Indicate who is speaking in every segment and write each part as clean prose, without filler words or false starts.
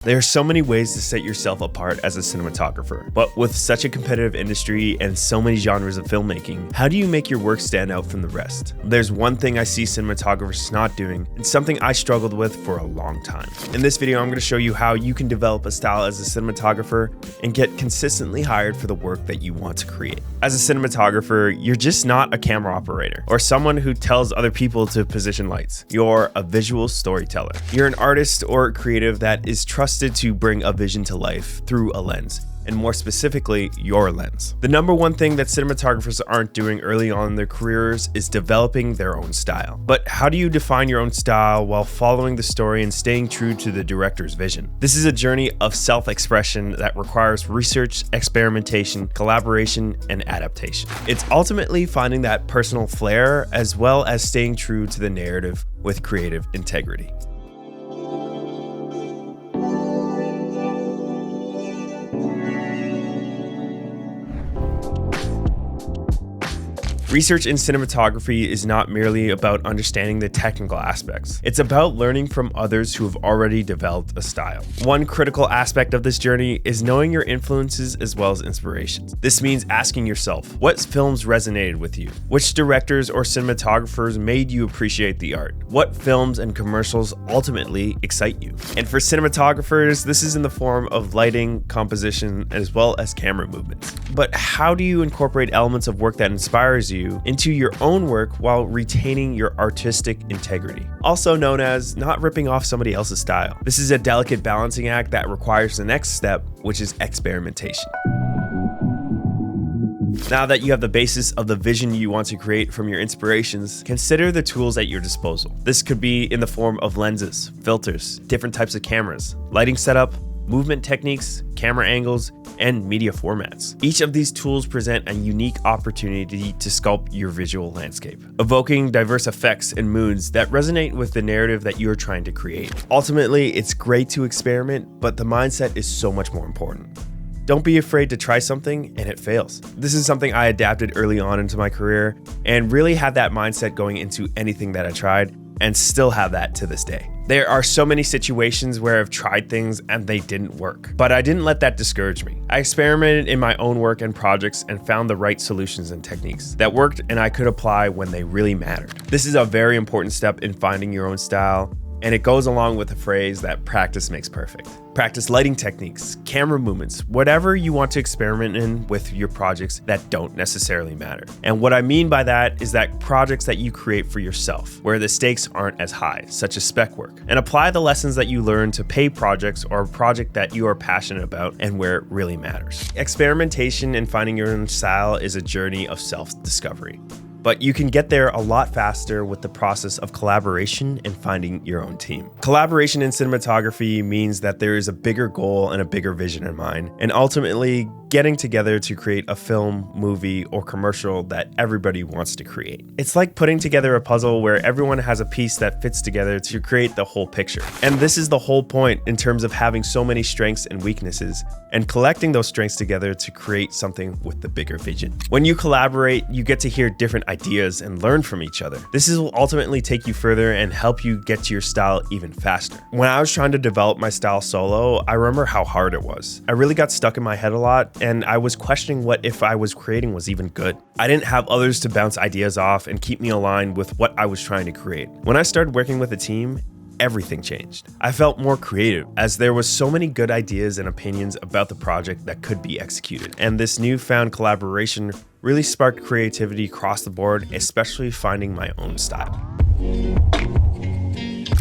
Speaker 1: There are so many ways to set yourself apart as a cinematographer, but with such a competitive industry and so many genres of filmmaking, how do you make your work stand out from the rest? There's one thing I see cinematographers not doing, and something I struggled with for a long time. In this video, I'm going to show you how you can develop a style as a cinematographer and get consistently hired for the work that you want to create. As a cinematographer, you're just not a camera operator or someone who tells other people to position lights. You're a visual storyteller. You're an artist or a creative that is trusted to bring a vision to life through a lens, and more specifically, your lens. The number one thing that cinematographers aren't doing early on in their careers is developing their own style. But how do you define your own style while following the story and staying true to the director's vision? This is a journey of self-expression that requires research, experimentation, collaboration, and adaptation. It's ultimately finding that personal flair as well as staying true to the narrative with creative integrity. Research in cinematography is not merely about understanding the technical aspects. It's about learning from others who have already developed a style. One critical aspect of this journey is knowing your influences as well as inspirations. This means asking yourself, what films resonated with you? Which directors or cinematographers made you appreciate the art? What films and commercials ultimately excite you? And for cinematographers, this is in the form of lighting, composition, as well as camera movements. But how do you incorporate elements of work that inspires you into your own work while retaining your artistic integrity, also known as not ripping off somebody else's style? This is a delicate balancing act that requires the next step, which is experimentation. Now that you have the basis of the vision you want to create from your inspirations, consider the tools at your disposal. This could be in the form of lenses, filters, different types of cameras, lighting setup, movement techniques, camera angles, and media formats. Each of these tools present a unique opportunity to sculpt your visual landscape, evoking diverse effects and moods that resonate with the narrative that you're trying to create. Ultimately, it's great to experiment, but the mindset is so much more important. Don't be afraid to try something and it fails. This is something I adapted early on into my career and really had that mindset going into anything that I tried, and still have that to this day. There are so many situations where I've tried things and they didn't work, but I didn't let that discourage me. I experimented in my own work and projects and found the right solutions and techniques that worked and I could apply when they really mattered. This is a very important step in finding your own style, and it goes along with the phrase that practice makes perfect. Practice lighting techniques, camera movements, whatever you want to experiment in with your projects that don't necessarily matter. And what I mean by that is that projects that you create for yourself, where the stakes aren't as high, such as spec work, and apply the lessons that you learn to pay projects or a project that you are passionate about and where it really matters. Experimentation and finding your own style is a journey of self-discovery. But you can get there a lot faster with the process of collaboration and finding your own team. Collaboration in cinematography means that there is a bigger goal and a bigger vision in mind, and ultimately getting together to create a film, movie, or commercial that everybody wants to create. It's like putting together a puzzle where everyone has a piece that fits together to create the whole picture. And this is the whole point in terms of having so many strengths and weaknesses and collecting those strengths together to create something with the bigger vision. When you collaborate, you get to hear different ideas and learn from each other. This will ultimately take you further and help you get to your style even faster. When I was trying to develop my style solo, I remember how hard it was. I really got stuck in my head a lot, and I was questioning what if I was creating was even good. I didn't have others to bounce ideas off and keep me aligned with what I was trying to create. When I started working with a team, everything changed. I felt more creative as there was so many good ideas and opinions about the project that could be executed. And this newfound collaboration really sparked creativity across the board, especially finding my own style.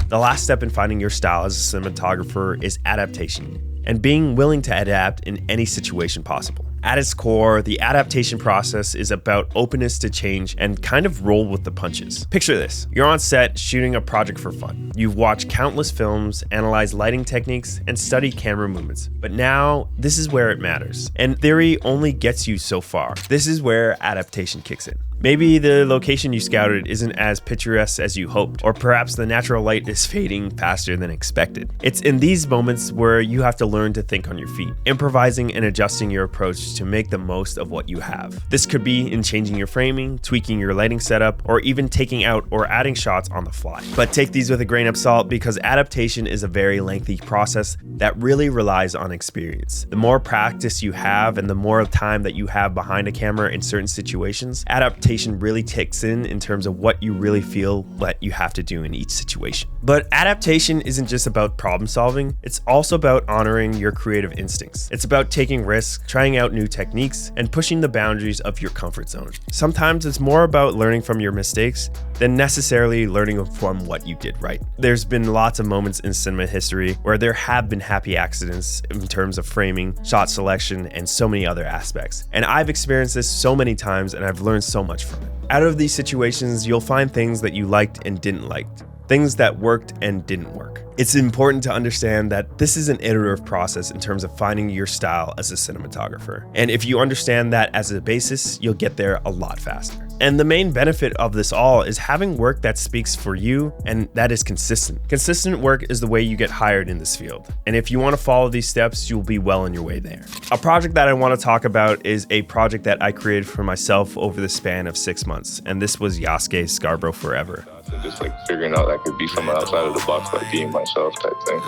Speaker 1: The last step in finding your style as a cinematographer is adaptation, and being willing to adapt in any situation possible. At its core, the adaptation process is about openness to change and kind of roll with the punches. Picture this: you're on set shooting a project for fun. You've watched countless films, analyzed lighting techniques, and studied camera movements. But now, this is where it matters. And theory only gets you so far. This is where adaptation kicks in. Maybe the location you scouted isn't as picturesque as you hoped, or perhaps the natural light is fading faster than expected. It's in these moments where you have to learn to think on your feet, improvising and adjusting your approach to make the most of what you have. This could be in changing your framing, tweaking your lighting setup, or even taking out or adding shots on the fly. But take these with a grain of salt, because adaptation is a very lengthy process that really relies on experience. The more practice you have and the more time that you have behind a camera in certain situations, adaptation really kicks in terms of what you really feel that you have to do in each situation. But adaptation isn't just about problem solving, it's also about honoring your creative instincts. It's about taking risks, trying out new techniques, and pushing the boundaries of your comfort zone. Sometimes it's more about learning from your mistakes than necessarily learning from what you did right. There's been lots of moments in cinema history where there have been happy accidents in terms of framing, shot selection, and so many other aspects. And I've experienced this so many times, and I've learned so much from it. Out of these situations, you'll find things that you liked and didn't like, things that worked and didn't work. It's important to understand that this is an iterative process in terms of finding your style as a cinematographer. And if you understand that as a basis, you'll get there a lot faster. And the main benefit of this all is having work that speaks for you and that is consistent. Consistent work is the way you get hired in this field. And if you want to follow these steps, you'll be well on your way there. A project that I want to talk about is a project that I created for myself over the span of 6 months. And this was Yasuke's Scarborough Forever.
Speaker 2: Just like figuring out that could be someone outside of the box, like being myself type thing.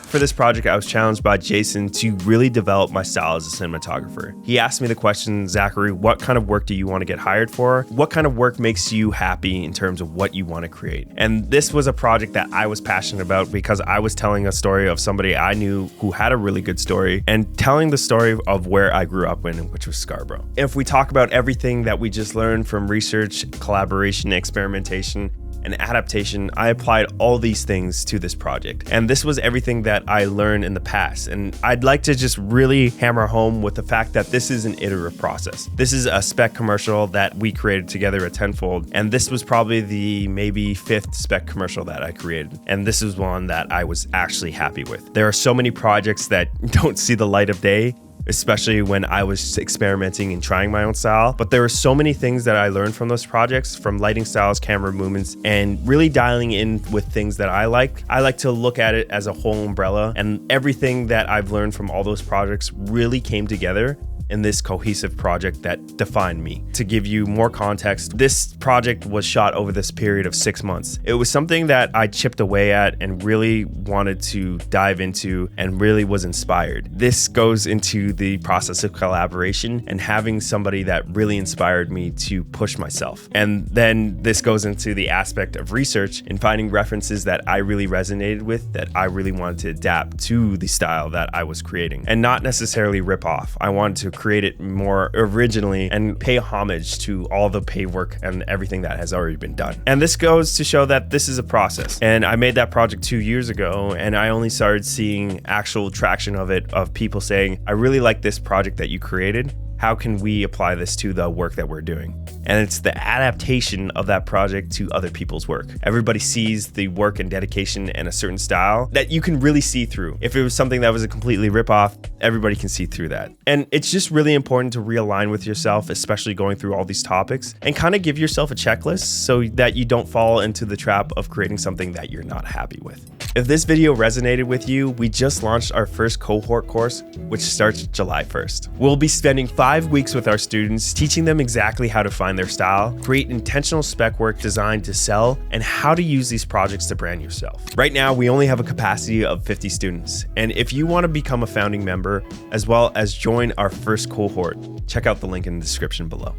Speaker 1: For this project, I was challenged by Jason to really develop my style as a cinematographer. He asked me the question, Zachary, what kind of work do you want to get hired for? What kind of work makes you happy in terms of what you want to create? And this was a project that I was passionate about because I was telling a story of somebody I knew who had a really good story and telling the story of where I grew up in, which was Scarborough. If we talk about everything that we just learned from research, collaboration, experimentation, and adaptation, I applied all these things to this project. And this was everything that I learned in the past. And I'd like to just really hammer home with the fact that this is an iterative process. This is a spec commercial that we created together at Tenfold. And this was probably the maybe 5th spec commercial that I created. And this is one that I was actually happy with. There are so many projects that don't see the light of day, especially when I was experimenting and trying my own style. But there were so many things that I learned from those projects, from lighting styles, camera movements, and really dialing in with things that I like. I like to look at it as a whole umbrella, and everything that I've learned from all those projects really came together in this cohesive project that defined me. To give you more context, this project was shot over this period of 6 months. It was something that I chipped away at and really wanted to dive into and really was inspired. This goes into the process of collaboration and having somebody that really inspired me to push myself. And then this goes into the aspect of research and finding references that I really resonated with, that I really wanted to adapt to the style that I was creating and not necessarily rip off. I wanted to create it more originally and pay homage to all the paid work and everything that has already been done. And this goes to show that this is a process. And I made that project 2 years ago, and I only started seeing actual traction of it, of people saying, I really like this project that you created. How can we apply this to the work that we're doing? And it's the adaptation of that project to other people's work. Everybody sees the work and dedication and a certain style that you can really see through. If it was something that was a completely ripoff, everybody can see through that. And it's just really important to realign with yourself, especially going through all these topics, and kind of give yourself a checklist so that you don't fall into the trap of creating something that you're not happy with. If this video resonated with you, we just launched our first cohort course, which starts July 1st. We'll be spending 5 weeks with our students, teaching them exactly how to find their style, create intentional spec work designed to sell, and how to use these projects to brand yourself. Right now, we only have a capacity of 50 students. And if you want to become a founding member, as well as join our first cohort, check out the link in the description below.